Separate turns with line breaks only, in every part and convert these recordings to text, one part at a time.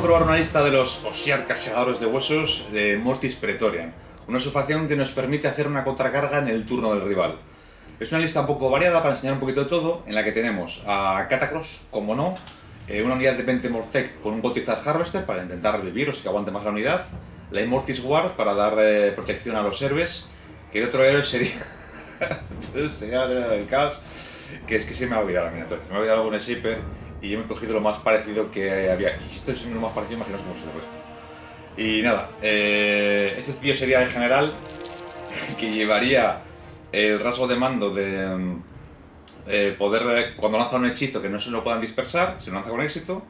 a probar una lista de los Osiarkas segadores de huesos de Mortis Praetorian, una subfacción que nos permite hacer una contracarga en el turno del rival. Es una lista un poco variada para enseñar un poquito de todo, en la que tenemos a Catacross, como no, una unidad de Pentemortec con un Gothizzard Harvester para intentar revivir o si que aguante más la unidad, la Immortis Guard para dar protección a los héroes, que el otro héroe sería sería el héroe del caos, que es que se me ha olvidado la miniatura, se me ha olvidado algún Shaper y yo me he cogido lo más parecido que había. Esto es lo más parecido, imaginaos cómo se lo he puesto. Y nada, este tío sería el general que llevaría el rasgo de mando de poder, cuando lanza un hechizo, que no se lo puedan dispersar, se lo lanza con éxito.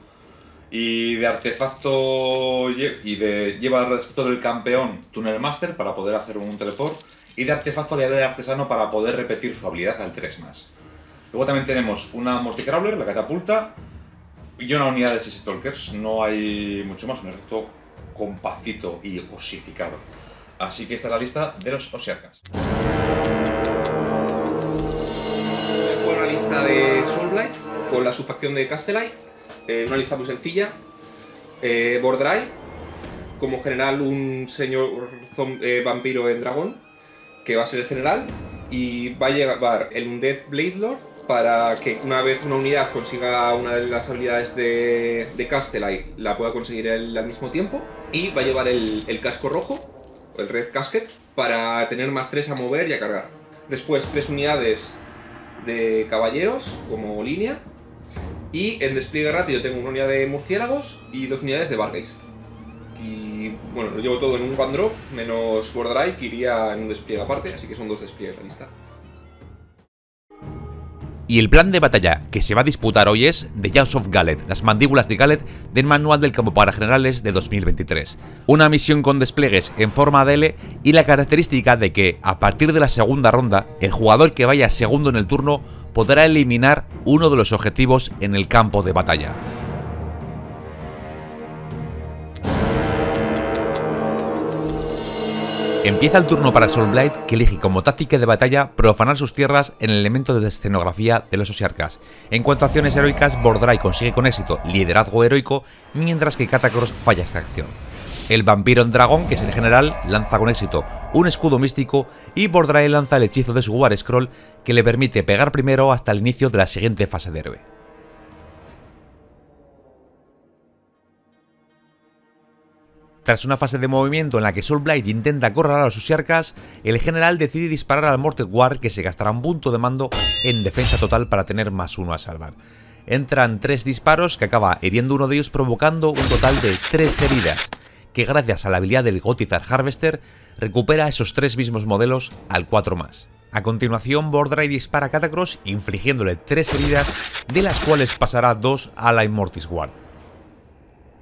Y de artefacto, lleva el respeto del campeón Tunnel Master para poder hacer un teleport. Y de artefacto le da el artesano para poder repetir su habilidad al 3+. Luego también tenemos una Morticrawler, la catapulta, y una unidad de 6 Stalkers. No hay mucho más, un ejército compactito y osificado. Así que esta es la lista de los Osiarkas.
Una lista de Soulblight con la subfacción de Castellite, una lista muy sencilla. Bordrai, como general un señor vampiro en dragón, que va a ser el general, y va a llevar el Undead Blade Lord para que una vez una unidad consiga una de las habilidades de Castellite, la pueda conseguir él al mismo tiempo, y va a llevar el casco rojo, el Red Casket, para tener +3 a mover y a cargar. Después 3 unidades de caballeros como línea, y en despliegue rápido tengo una unidad de murciélagos y 2 unidades de Bargeist. Y bueno, lo llevo todo en un one drop, menos Bordrai, que iría en un despliegue aparte, así que son 2 despliegues la lista.
Y el plan de batalla que se va a disputar hoy es The Jaws of Gallet, las mandíbulas de Gallet del Manual del Campo para Generales de 2023. Una misión con despliegues en forma de L y la característica de que, a partir de la segunda ronda, el jugador que vaya segundo en el turno podrá eliminar uno de los objetivos en el campo de batalla. Empieza el turno para Soulblight, que elige como táctica de batalla profanar sus tierras en el elemento de escenografía de los Osiarkas. En cuanto a acciones heroicas, Bordrai consigue con éxito liderazgo heroico, mientras que Catacross falla esta acción. El vampiro en dragón, que es el general, lanza con éxito un escudo místico y Bordrai lanza el hechizo de su War Scroll, que le permite pegar primero hasta el inicio de la siguiente fase de héroe. Tras una fase de movimiento en la que Soulblight intenta acorralar a los Osiarkas, el general decide disparar al Morted Guard, que se gastará un punto de mando en defensa total para tener +1 a salvar. Entran 3 disparos que acaba hiriendo uno de ellos, provocando un total de 3 heridas, que gracias a la habilidad del Gothizzard Harvester recupera esos 3 mismos modelos al 4+. A continuación, Bordrai dispara a Catacross, infligiéndole 3 heridas, de las cuales pasará 2 a la Immortis Guard.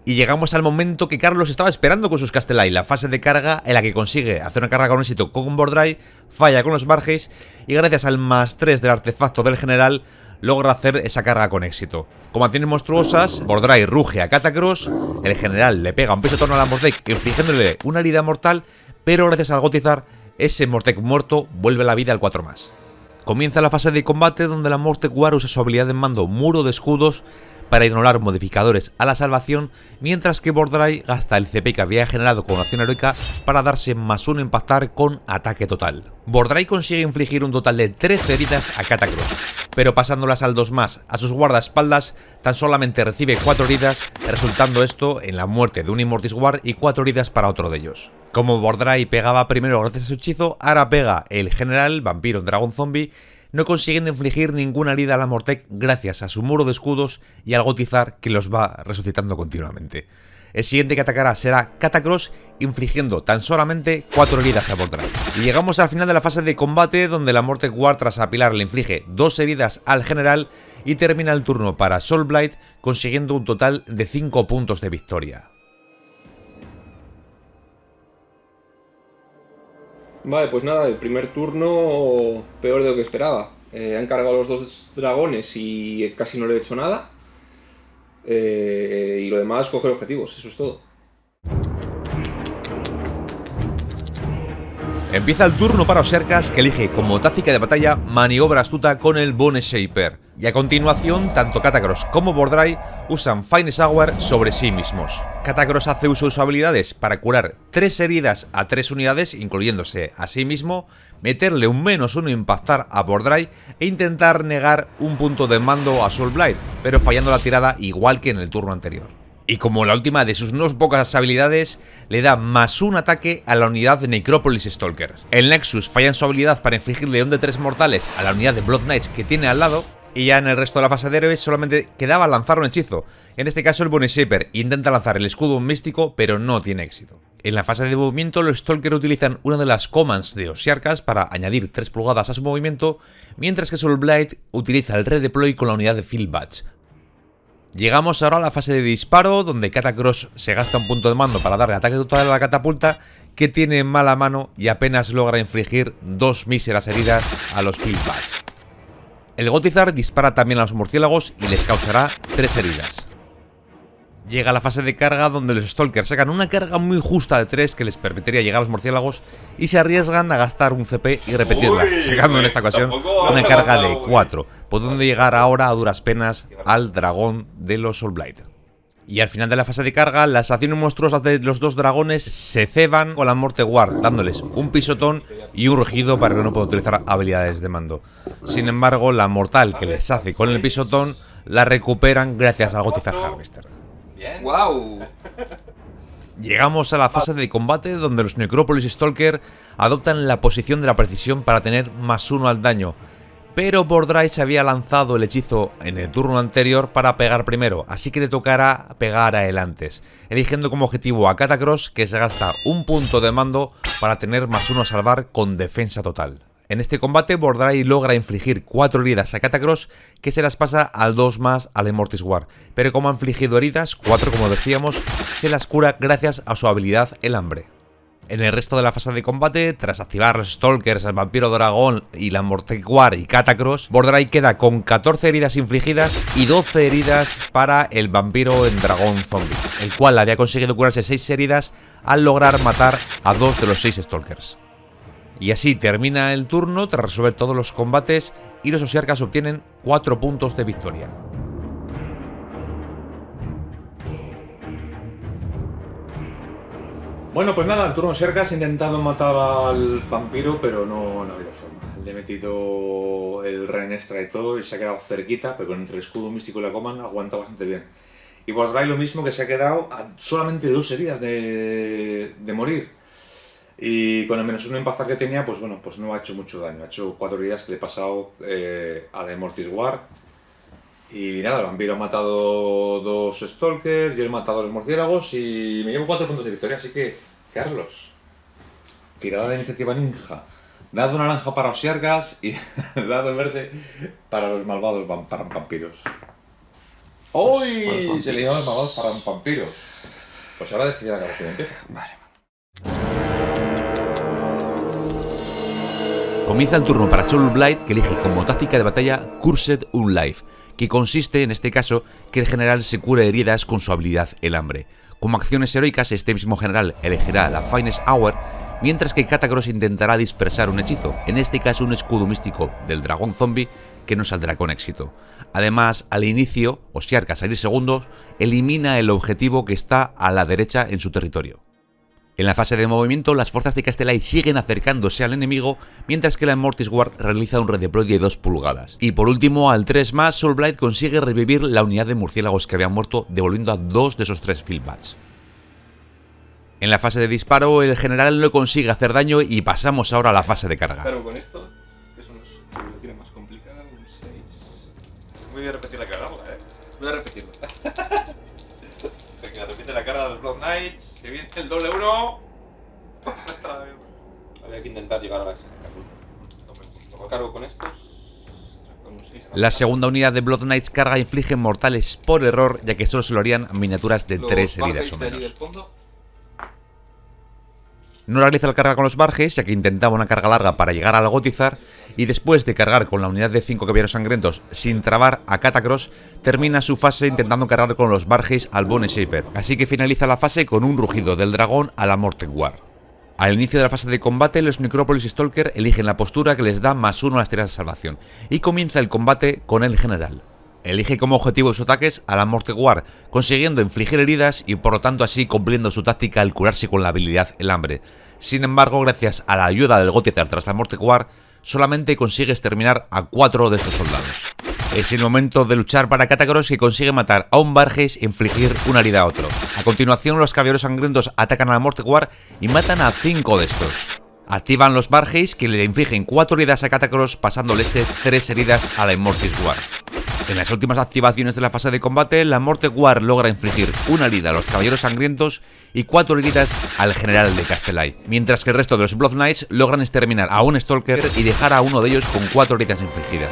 Y llegamos al momento que Carlos estaba esperando con sus Castellite, la fase de carga en la que consigue hacer una carga con éxito con Bordrai, falla con los Bargeist y gracias al +3 del artefacto del general logra hacer esa carga con éxito. Como acciones monstruosas, Bordrai ruge a Catacross, el general le pega un pisotón a la Mortec infligiéndole una herida mortal, pero gracias al Gothizzard ese Mortec muerto vuelve a la vida al 4+. Comienza la fase de combate donde la Mortec Guard usa su habilidad de mando Muro de Escudos para ignorar modificadores a la salvación, mientras que Bordrai gasta el CP que había generado con acción heroica para darse +1 impactar con ataque total. Bordrai consigue infligir un total de 13 heridas a Catacross, pero pasándolas al 2+, a sus guardaespaldas tan solamente recibe 4 heridas, resultando esto en la muerte de un Immortis Guard y 4 heridas para otro de ellos. Como Bordrai pegaba primero gracias a su hechizo, ahora pega el general, vampiro, dragón zombie, no consiguiendo infligir ninguna herida a la Mortec gracias a su muro de escudos y al Gothizzard, que los va resucitando continuamente. El siguiente que atacará será Catacross, infligiendo tan solamente 4 heridas a Bordrai. Y llegamos al final de la fase de combate, donde la Mortec Guard tras apilar le inflige 2 heridas al general y termina el turno para Soulblight, consiguiendo un total de 5 puntos de victoria.
Vale, pues nada, el primer turno peor de lo que esperaba. Han cargado los 2 dragones y casi no le he hecho nada. Y lo demás, coger objetivos, eso es todo.
Empieza el turno para Osiarkas, que elige como táctica de batalla maniobra astuta con el Bone Shaper. Y a continuación, tanto Catacross como Bordrai usan Finest Hour sobre sí mismos. Katakros hace uso de sus habilidades para curar 3 heridas a 3 unidades, incluyéndose a sí mismo, meterle un -1 impactar a Bordray e intentar negar un punto de mando a Soulblight, pero fallando la tirada igual que en el turno anterior. Y como la última de sus no pocas habilidades, le da +1 ataque a la unidad de Necropolis Stalker. El Nexus falla en su habilidad para infligir león de 3 mortales a la unidad de Blood Knights que tiene al lado, y ya en el resto de la fase de héroes solamente quedaba lanzar un hechizo. En este caso el Bone Shaper intenta lanzar el escudo místico, pero no tiene éxito. En la fase de movimiento los Stalker utilizan una de las commands de Osiarkas para añadir 3 pulgadas a su movimiento, mientras que Soulblight utiliza el redeploy con la unidad de Field Badge. Llegamos ahora a la fase de disparo, donde Katakros se gasta un punto de mando para darle ataque total a la catapulta, que tiene mala mano y apenas logra infligir 2 míseras heridas a los Field Badge. El Gotizar dispara también a los murciélagos y les causará 3 heridas. Llega la fase de carga, donde los Stalkers sacan una carga muy justa de 3 que les permitiría llegar a los murciélagos y se arriesgan a gastar un CP y repetirla, sacando en esta ocasión una carga de 4, pudiendo llegar ahora a duras penas al dragón de los Soulblight. Y al final de la fase de carga, las acciones monstruosas de los 2 dragones se ceban con la Morte Guard, dándoles un pisotón y un rugido para que no puedan utilizar habilidades de mando. Sin embargo, la mortal que les hace con el pisotón la recuperan gracias al Gotizar Harvester.
¡Wow!
Llegamos a la fase de combate, donde los Necropolis Stalker adoptan la posición de la precisión para tener +1 al daño. Pero Bordray se había lanzado el hechizo en el turno anterior para pegar primero, así que le tocará pegar a él antes, eligiendo como objetivo a Katakros, que se gasta un punto de mando para tener +1 a salvar con defensa total. En este combate Bordray logra infligir 4 heridas a Katakros, que se las pasa al 2+ al Immortis War, pero como ha infligido heridas, 4 como decíamos, se las cura gracias a su habilidad El Hambre. En el resto de la fase de combate, tras activar los Stalkers, el Vampiro Dragón y la Morte Guard y Katakros, Bordray queda con 14 heridas infligidas y 12 heridas para el Vampiro en Dragón Zombie, el cual había conseguido curarse 6 heridas al lograr matar a 2 de los 6 Stalkers. Y así termina el turno tras resolver todos los combates y los Osiarkas obtienen 4 puntos de victoria.
Bueno, pues nada, el turno Osiarkas ha intentado matar al vampiro, pero no ha habido forma. Le he metido el Ren extra y todo y se ha quedado cerquita, pero entre el escudo místico y la command aguanta bastante bien. Y Bordray lo mismo, que se ha quedado a solamente 2 heridas de morir. Y con el -1 impactar que tenía, pues bueno, pues no ha hecho mucho daño. Ha hecho 4 heridas que le he pasado a la Immortis War. Y nada, el vampiro ha matado 2 Stalkers, yo he matado a los murciélagos y me llevo 4 puntos de victoria. Así que, Carlos, tirada de iniciativa ninja. Dado naranja para Osiarkas y dado verde para los malvados vampiros. ¡Uy! Se le llaman malvados para un vampiro. Pues ahora decide la grabación, empieza.
Vale.
Comienza el turno para Soulblight, que elige como táctica de batalla Cursed Unlife, que consiste en este caso que el general se cura heridas con su habilidad El Hambre. Como acciones heroicas, este mismo general elegirá la Finest Hour, mientras que Katakros intentará dispersar un hechizo, en este caso un escudo místico del dragón zombie, que no saldrá con éxito. Además, al inicio, Osiarkas al ir segundos, elimina el objetivo que está a la derecha en su territorio. En la fase de movimiento, las fuerzas de Kastelai siguen acercándose al enemigo, mientras que la Immortis War realiza un redeploy de 2 pulgadas. Y por último, al 3+, Soulblight consigue revivir la unidad de murciélagos que habían muerto, devolviendo a 2 de esos 3 Field Badge. En la fase de disparo, el general no consigue hacer daño y pasamos ahora a la fase de carga.
Pero con esto, que son los que lo tienen más complicado, un 6.
Voy a repetir la carga,
Voy a repetirlo.
Venga, repite la carga de los Blood Knights. Que viene el doble 1.
Había que intentar llegar a la catapulta. Lo cargo con estos. Con un 6.
La segunda unidad de Blood Knights carga inflige mortales por error, ya que solo se lo harían miniaturas de 3 heridas o menos. No realiza la carga con los Barges, ya que intentaba una carga larga para llegar al Gotizar, y después de cargar con la unidad de 5 caballeros sangrientos sin trabar a Katakros, termina su fase intentando cargar con los Barges al Bone Shaper, así que finaliza la fase con un rugido del dragón a la Morte Guard. Al inicio de la fase de combate, los Necropolis Stalker eligen la postura que les da +1 a las tiradas de salvación, y comienza el combate con el general. Elige como objetivo de sus ataques a la Morteguard, consiguiendo infligir heridas y por lo tanto así cumpliendo su táctica al curarse con la habilidad El Hambre. Sin embargo, gracias a la ayuda del Gotizar tras la Morteguard, solamente consigue exterminar a 4 de estos soldados. Es el momento de luchar para Katakros, que consigue matar a un Varghese e infligir una herida a otro. A continuación, los Caballeros Sangrientos atacan a la Morteguard y matan a 5 de estos. Activan los Varghese, que le infligen 4 heridas a Katakros, pasándole 3 heridas a la Immortis Guard. En las últimas activaciones de la fase de combate, la Morteguard logra infligir una herida a los Caballeros Sangrientos y 4 heridas al general de Castellite, mientras que el resto de los Blood Knights logran exterminar a un Stalker y dejar a uno de ellos con 4 heridas infligidas.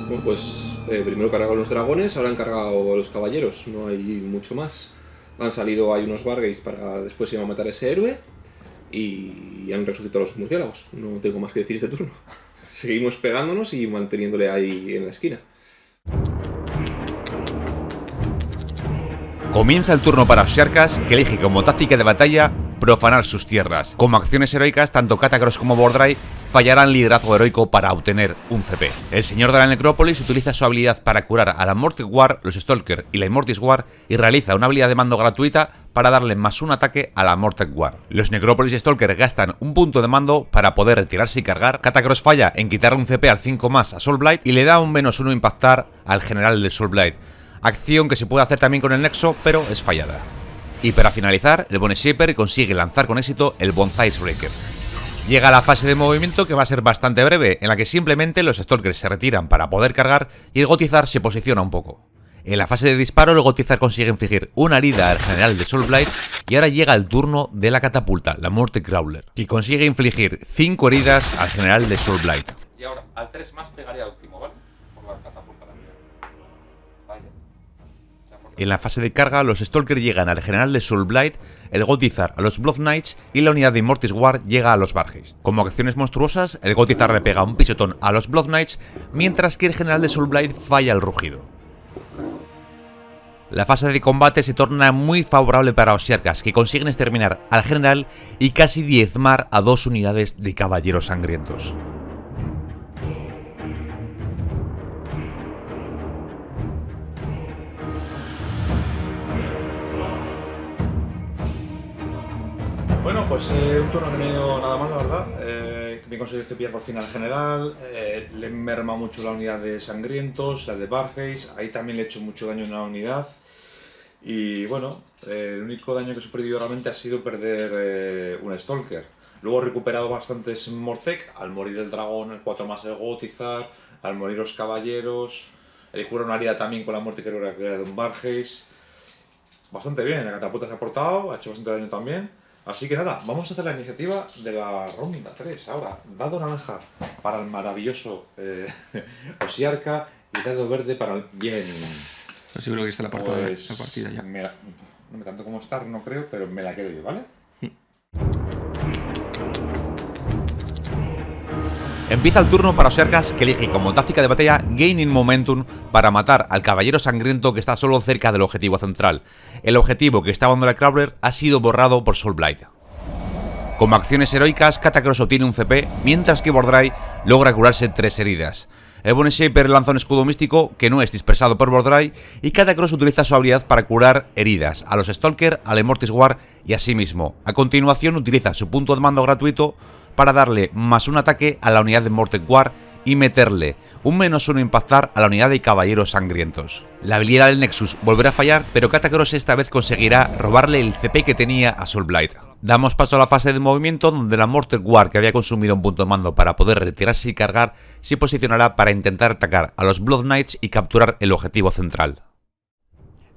Bueno, pues primero cargaron los dragones, ahora han cargado los caballeros, no hay mucho más. Han salido, hay unos Varghese para después ir a matar a ese héroe y han resucitado los murciélagos. No tengo más que decir este turno. Seguimos pegándonos y manteniéndole ahí en la esquina.
Comienza el turno para Osiarkas, que elige como táctica de batalla profanar sus tierras. Como acciones heroicas, tanto Katakros como Vordrai fallarán liderazgo heroico para obtener un CP. El señor de la Necrópolis utiliza su habilidad para curar a la Morteguard, los Stalker y la Immortis Guard y realiza una habilidad de mando gratuita para darle +1 ataque a la Morteguard. Los Necrópolis y Stalker gastan un punto de mando para poder retirarse y cargar. Katakros falla en quitar un CP al 5+ a Soulblight y le da un -1 impactar al general de Soulblight. Acción que se puede hacer también con el Nexo, pero es fallada. Y para finalizar, el Bone Shaper consigue lanzar con éxito el Bonsai Breaker. Llega la fase de movimiento, que va a ser bastante breve, en la que simplemente los Stalkers se retiran para poder cargar y el Gotizar se posiciona un poco. En la fase de disparo, el Gotizar consigue infligir una herida al general de Soulblight y ahora llega el turno de la catapulta, la Mortecrawler, que consigue infligir 5 heridas al general de Soulblight.
Y ahora, al 3 más pegaría al último, ¿vale? Por la catapulta también. Vaya.
En la fase de carga, los Stalker llegan al general de Soulblight, el Gotizar a los Blood Knights y la unidad de Immortis Guard llega a los Varghese. Como acciones monstruosas, el Gotizar le pega un pisotón a los Blood Knights, mientras que el general de Soulblight falla el rugido. La fase de combate se torna muy favorable para Osiarkas, que consiguen exterminar al general y casi diezmar a 2 unidades de caballeros sangrientos.
Bueno, pues un turno que no ha ido nada mal, la verdad. Bien conseguido pillar por fin al general. Le merma mucho la unidad de sangrientos, la de Varghese. Ahí también le he hecho mucho daño en una unidad. Y bueno, el único daño que he sufrido realmente ha sido perder un Stalker. Luego he recuperado bastantes Mortec, al morir el dragón, el 4+ el Gotizar, al morir los caballeros. He curado una herida también con la muerte que era de un Varghese. Bastante bien, la catapulta se ha portado, ha hecho bastante daño también. Así que nada, vamos a hacer la iniciativa de la ronda 3. Ahora, dado naranja para el maravilloso Osiarka y dado verde para el bien.
Pues yo creo que está la partida ya.
No me tanto como estar, no creo, pero me la quedo yo, ¿vale?
Empieza el turno para Osiarkas, que elige como táctica de batalla Gaining Momentum para matar al caballero sangriento que está solo cerca del objetivo central. El objetivo que estaba dando la Crawler ha sido borrado por Soulblight. Como acciones heroicas, Katakros obtiene un CP, mientras que Vordrai logra curarse 3 heridas. El Bone Shaper lanza un escudo místico que no es dispersado por Vordrai y Katakros utiliza su habilidad para curar heridas a los Stalker, a la Immortis Guard y a sí mismo. A continuación utiliza su punto de mando gratuito para darle +1 ataque a la unidad de Mortec Guard y meterle un -1 impactar a la unidad de caballeros sangrientos. La habilidad del Nexus volverá a fallar, pero Katakros esta vez conseguirá robarle el CP que tenía a Soulblight. Damos paso a la fase de movimiento, donde la Mortec Guard, que había consumido un punto de mando para poder retirarse y cargar, se posicionará para intentar atacar a los Blood Knights y capturar el objetivo central.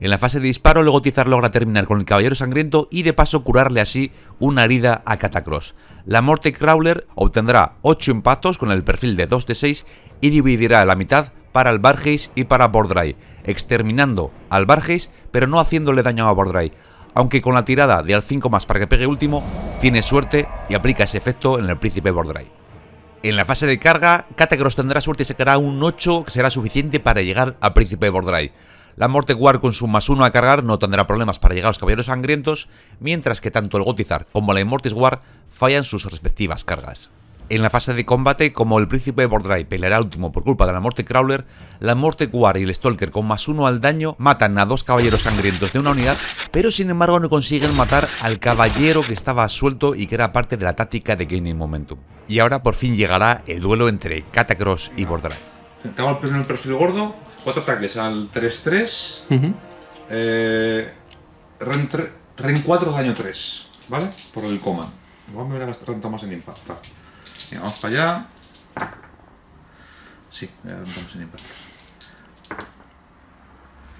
En la fase de disparo, el Gotizar logra terminar con el caballero sangriento y de paso curarle así una herida a Katakros. La Mortecrawler obtendrá 8 impactos con el perfil de 2 de 6 y dividirá la mitad para el Varghese y para Vordrai, exterminando al Varghese pero no haciéndole daño a Vordrai, aunque con la tirada de al 5+ para que pegue último, tiene suerte y aplica ese efecto en el príncipe Vordrai. En la fase de carga, Katakros tendrá suerte y sacará un 8 que será suficiente para llegar al Príncipe de Bordrai. La Mortek Guard con su +1 a cargar no tendrá problemas para llegar a los Caballeros Sangrientos, mientras que tanto el Gotizar como la Immortis Guard fallan sus respectivas cargas. En la fase de combate, como el Príncipe de Bordrai peleará último por culpa de la Mortek Crawler, la Mortek Guard y el Stalker con +1 al daño matan a 2 Caballeros Sangrientos de una unidad, pero sin embargo no consiguen matar al caballero que estaba suelto y que era parte de la táctica de Gaining Momentum. Y ahora por fin llegará el duelo entre Katakros y Bordrai.
Tengo el perfil gordo, 4 ataques al 3-3, Ren 4, daño 3, ¿vale? Por el command. Igual me voy a gastar tanto más en impactar. Venga, vamos para allá. Sí, me voy a gastar más en impactar.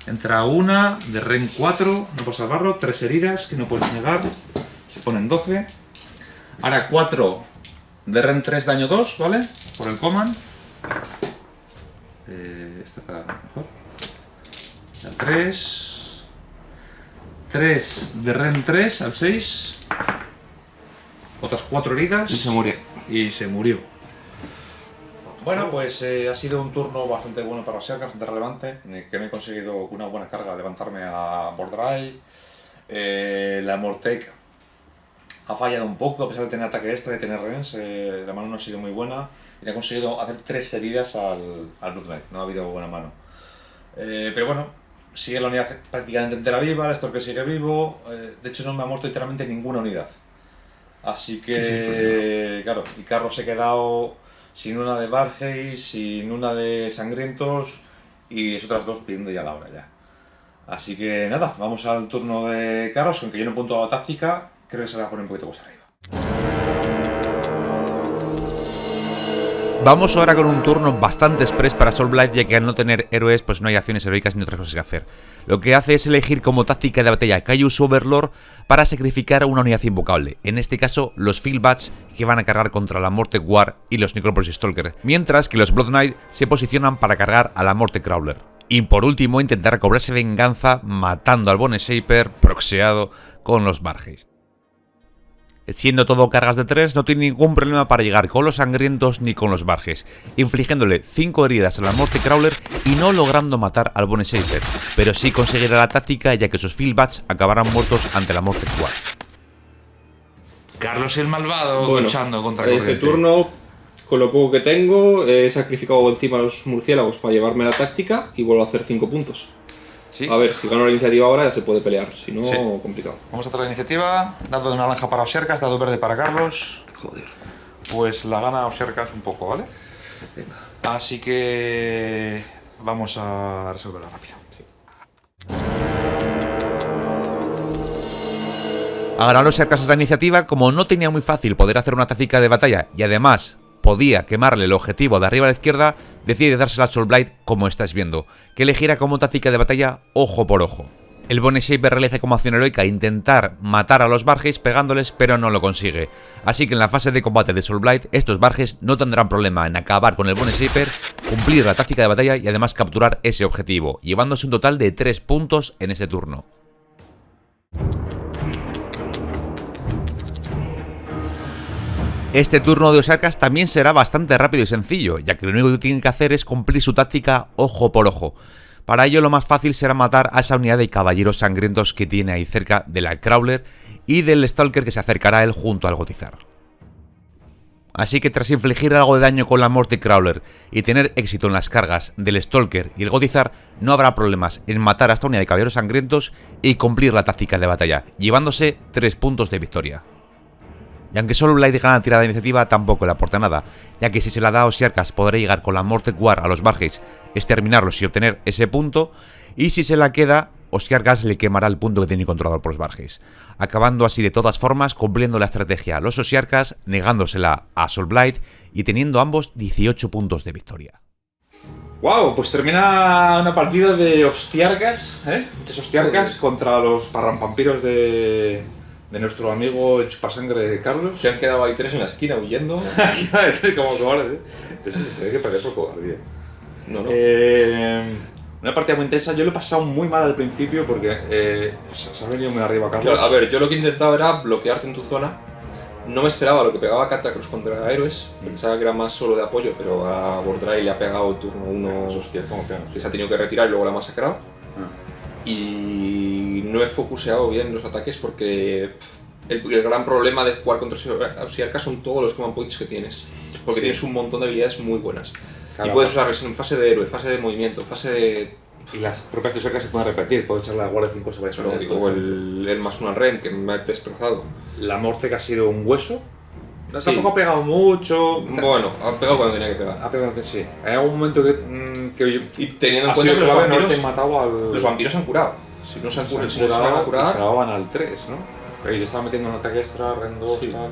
Entra una de Ren 4, no puedo salvarlo, 3 heridas que no puedes negar, se ponen 12. Ahora 4 de Ren 3, daño 2, ¿vale? Por el command. Esta está mejor. Al 3. 3 de Ren 3 al 6. Otras 4 heridas.
Y se murió.
Y se murió. Bueno, pues ha sido un turno bastante bueno para Osierka, bastante relevante, en el que me he conseguido con una buena carga levantarme a Bordrai. La Mortek ha fallado un poco, a pesar de tener ataque extra y tener rens. La mano no ha sido muy buena y le he conseguido hacer 3 heridas al Blood Knight. No ha habido buena mano. Pero bueno, sigue la unidad prácticamente entera viva, el Stalker sigue vivo. De hecho no me ha muerto literalmente ninguna unidad. Así que, sí, claro, y Carlos se ha quedado sin una de Vargeis, sin una de Sangrientos y las otras 2 pidiendo ya la hora ya. Así que nada, vamos al turno de Carlos, aunque yo no he puntuado táctica, creo que se va a poner un poquito cuesta arriba.
Vamos ahora con un turno bastante express para Soulblight, ya que al no tener héroes pues no hay acciones heroicas ni otras cosas que hacer. Lo que hace es elegir como táctica de batalla Caius Overlord para sacrificar a una unidad invocable, en este caso los Field Bats, que van a cargar contra la Mortek Guard y los Necropolis Stalker, mientras que los Blood Knight se posicionan para cargar a la Mortek Crawler. Y por último intentar cobrarse venganza matando al Bone Shaper proxeado con los Vargeist. Siendo todo cargas de 3, no tiene ningún problema para llegar con los Sangrientos ni con los Varges, infligiéndole 5 heridas a la Mortek Crawler y no logrando matar al Bone Shaper, pero sí conseguirá la táctica, ya que sus Field Bats acabarán muertos ante la Mortek Guard.
Carlos el malvado luchando contra
este turno, con lo poco que tengo, he sacrificado encima a los murciélagos para llevarme la táctica y vuelvo a hacer 5 puntos.
¿Sí?
A ver, si gano la iniciativa ahora ya se puede pelear, si no,
Sí.
complicado.
Vamos a hacer la iniciativa. Dado de naranja para Osierka, dado verde para Carlos.
Joder.
Pues la gana Osierka un poco, ¿vale? Así que vamos a resolverla rápido.
A ganar los cercas la iniciativa, como no tenía muy fácil poder hacer una táctica de batalla y además podía quemarle el objetivo de arriba a la izquierda, decide dársela a Soulblight como estáis viendo, que elegirá como táctica de batalla ojo por ojo. El Bone Shaper realiza como acción heroica intentar matar a los Varges pegándoles, pero no lo consigue. Así que en la fase de combate de Soulblight, estos Varges no tendrán problema en acabar con el Bone Shaper, cumplir la táctica de batalla y además capturar ese objetivo, llevándose un total de 3 puntos en ese turno. Este turno de Osarkas también será bastante rápido y sencillo, ya que lo único que tienen que hacer es cumplir su táctica ojo por ojo. Para ello lo más fácil será matar a esa unidad de caballeros sangrientos que tiene ahí cerca de la Crawler y del Stalker que se acercará a él junto al Gotizar. Así que tras infligir algo de daño con la Mortek Crawler y tener éxito en las cargas del Stalker y el Gotizar, no habrá problemas en matar a esta unidad de caballeros sangrientos y cumplir la táctica de batalla, llevándose 3 puntos de victoria. Y aunque Soulblight gana la tirada de iniciativa, tampoco le aporta nada, ya que si se la da a Osierkas podrá llegar con la Mortek Guard a los Varges, exterminarlos y obtener ese punto, y si se la queda, Osierkas le quemará el punto que tiene controlado por los Varges, acabando así de todas formas cumpliendo la estrategia a los Osierkas, negándosela a Soulblight y teniendo ambos 18 puntos de victoria.
Wow, pues termina una partida de hostiarcas, muchas hostiarcas contra los parrampampiros de nuestro amigo chupasangre Carlos.
Se han quedado ahí 3 en la esquina huyendo.
Como cobardes, tiene que perder por cobardía.
No.
Una partida muy intensa. Yo lo he pasado muy mal al principio porque se ha venido muy arriba Carlos.
Claro, a ver, yo lo que he intentado era bloquearte en tu zona No me esperaba lo que pegaba Catacross contra Héroes, pensaba que era más solo de apoyo, pero a Bordray le ha pegado el turno 1
Hostia, ¿cómo pegan?
que se ha tenido que retirar y luego la ha masacrado.
Ah.
Y no he focuseado bien los ataques porque el gran problema de jugar contra Osiarka son todos los command points que tienes. Porque
Sí.
tienes un montón de habilidades muy buenas.
Claro.
Y puedes usarlas en fase de héroe, fase de movimiento, fase de...
Y las propias Osiarkas se pueden repetir, puedo echarle a la guardia 5 sobre eso.
o el más un al Ren, que me ha destrozado.
La Mortek ha sido un hueso. No,
Sí.
tampoco ha pegado mucho.
Bueno, ha pegado cuando tenía que pegar.
Ha pegado, sí. Hay algún momento que
Y teniendo en
ha
cuenta
sido
que
clave no haberte matado al...
los vampiros se han curado. Si no se han curado,
se
si no se van a
y se
curar...
la van al 3, ¿no? Pero yo estaba metiendo un ataque extra, Ren 2,
Sí.
tal.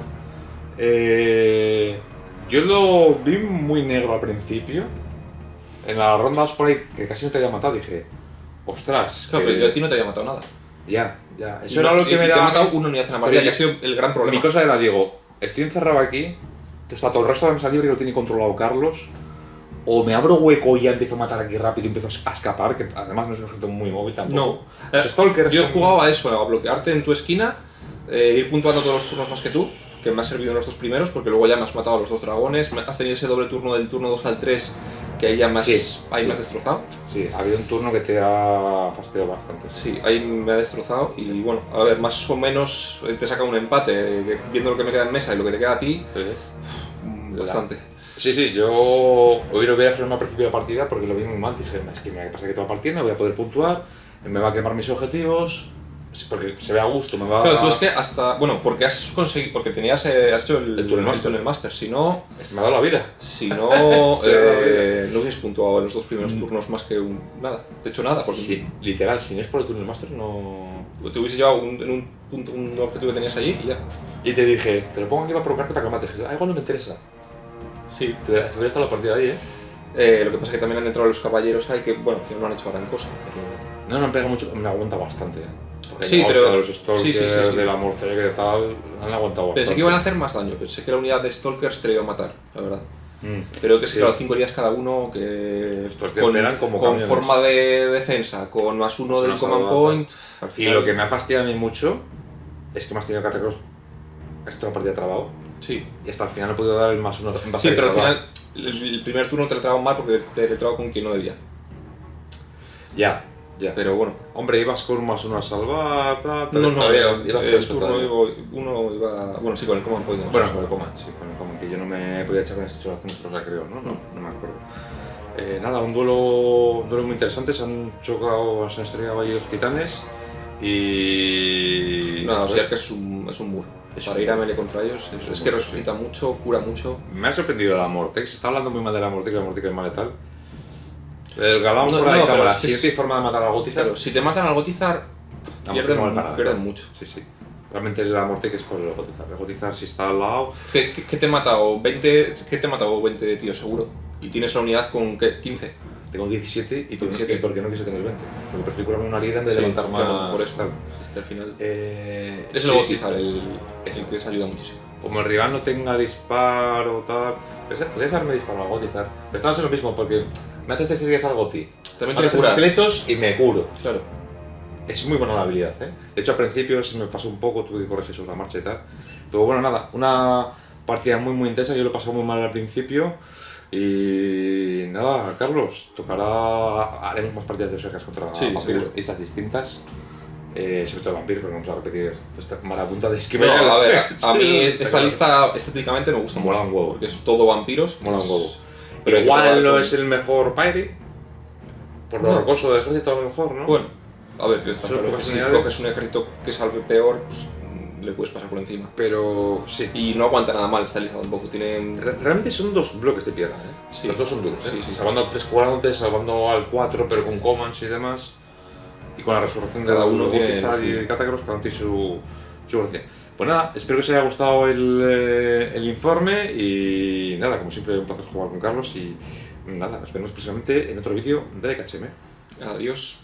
Yo lo vi muy negro al principio. En la ronda 2 por ahí, que casi no te había matado, dije... Ostras,
Claro,
que-
pero yo a ti no te había matado nada.
Ya. Eso era lo que me
Te ha
daba...
matado una unidad en la partida,
Pero
que ha sido el gran problema.
Mi cosa era, digo, estoy encerrado aquí, está todo el resto de la mesa libre y lo tiene controlado Carlos, o me abro hueco y ya empiezo a matar aquí rápido y empiezo a escapar, que además no es un ejército muy móvil tampoco.
No.
Los Stalkers
Yo he
son-
jugado a eso, a bloquearte en tu esquina, ir puntuando todos los turnos más que tú, que me ha servido en los dos primeros, porque luego ya me has matado a los dos dragones, has tenido ese doble turno del turno 2 al 3, que ahí ya me has,
Sí,
ahí
sí.
me has destrozado.
Sí, ha habido un turno que te ha fastidiado bastante.
Sí, ahí me ha destrozado y bueno, a ver, más o menos te saca un empate, viendo lo que me queda en mesa y lo que te queda a ti, bastante.
Sí, yo hoy no voy a frenar al principio de la partida porque lo vi muy mal. Dije, es que me pasa que toda la partida no voy a poder puntuar, me va a quemar mis objetivos, porque se ve a gusto, me va
Claro, tú
a...
es que hasta, bueno, porque has conseguido, porque tenías, has hecho el túnel master, si no,
Me ha dado la vida.
Si no,
Se va a ver.
no hubieses puntuado en los dos primeros turnos más que nada. De hecho, nada, porque
Sí, literal, si no es por el Tunnel Master no...
te hubieses llevado en un punto, un objetivo que tenías allí y ya.
Y te dije, te lo pongo aquí para provocarte para que mates. Dije, igual no me interesa.
Sí.
Te hubiera estado la partida ahí, ¿eh?
Lo que pasa es que también han entrado los caballeros ahí que, bueno, al final no han hecho gran cosa. Pero...
No me pega mucho, me aguanta bastante, ¿eh? Porque
Sí,
digamos
pero-
que los Stalkers
sí.
de la muerte que tal han aguantado bastante.
Pensé que iban a hacer más daño, pensé que la unidad de Stalkers te la iba a matar, la verdad.
Mm.
Pero que es
Sí.
que, claro, 5 heridas cada uno, que
Estos te pegan como
con
camiones.
forma de defensa, con más uno
Más
del
una
command
salvada.
point. Al
Y
final-
lo que me ha fastidiado a mí mucho es que me has tenido que atacar toda la partida trabado.
Sí.
Y hasta el final no he podido dar el más uno en base
Sí,
a
pero al
salvar.
final el primer turno te lo trago mal porque te lo trago con quien no debía.
Ya.
Pero bueno,
Hombre, ibas con un más uno a salvar,
no,
todavía
el
fresco
turno
todavía.
uno iba... Bueno, sí, con el command point.
Bueno, con el command, sí, con el command, que yo no me podía echar las 8 horas, creo, ¿no? No me acuerdo. Nada, un duelo muy interesante, se han chocado, se han estrellado ahí dos titanes y...
Nada, o sea
joder,
que es un muro.
Es
Para
un
ir a
muro.
melee contra ellos,
Es un
es que
muro,
resucita mucho, cura mucho.
me ha sorprendido la Mortex, se está hablando muy mal de la Mortex es mal letal. El galán
No,
fuera de
no, pero
cámara,
es que
si
es-
no hay forma de matar al Gotizar,
Claro, si te matan al Gotizar,
la
pierden,
Mortex no vale para nada.
pierden mucho.
Sí. Realmente la Mortex es por el Gotizar. El Gotizar si está al lado...
¿Qué te he matado? 20, ¿qué te he matado 20 de tío, seguro? Y tienes la unidad con ¿qué? 15.
Tengo 17 y
17.
porque no quise tener 20. Porque prefiero curarme una herida en vez de
Sí,
levantar más.
claro, por eso.
tal.
Es que al final...
Es
es el Gotizar el que les ayuda muchísimo.
Como el rival no tenga disparo tal. Podrías haberme disparado al Gotizar. Pero estamos en lo mismo porque me haces 6 heridas al Goti.
También
Haces
te curas.
esqueletos y me curo.
Claro.
Es muy buena la habilidad, ¿eh? De hecho, al principio se me pasó un poco, tuve que corregir sobre la marcha y tal. Pero bueno, nada, una partida muy intensa, yo lo he pasado muy mal al principio. Y nada, Carlos, haremos más partidas de Osiarkas contra
Sí,
vampiros,
seguro.
estas distintas. Sobre todo vampiros, porque vamos a repetir esta marabunta de
No,
esquivel.
a ver, a mí
Sí,
esta
pero-
lista estéticamente me gusta
Mola
mucho.
un huevo.
Porque es todo vampiros.
Mola un
pues-
huevo.
Pero hay que probar
igual no
con-
es el mejor Pyre, por lo
No.
rocoso del ejército a lo mejor, ¿no?
Bueno, a ver, que está
Solo
claro que
pocas
si
unidades.
coges un ejército que salve peor, pues le puedes pasar por encima.
Pero sí.
Y no aguanta nada mal esta lista tampoco. Tienen...
Realmente son dos bloques de piedra, ¿eh?
Sí.
Los dos son duros, ¿eh?
Sí, sí, sí.
Salvando al 3 cuadrantes, salvando al 4, pero con commands y demás. Y con la resurrección de
Cada uno tiene
Gotizar
lo
y
suyo.
Catacross, cada uno tiene su gracia. Pues nada, espero que os haya gustado el informe y nada, como siempre, un placer jugar con Carlos y nada, nos vemos precisamente en otro vídeo de KHM.
Adiós.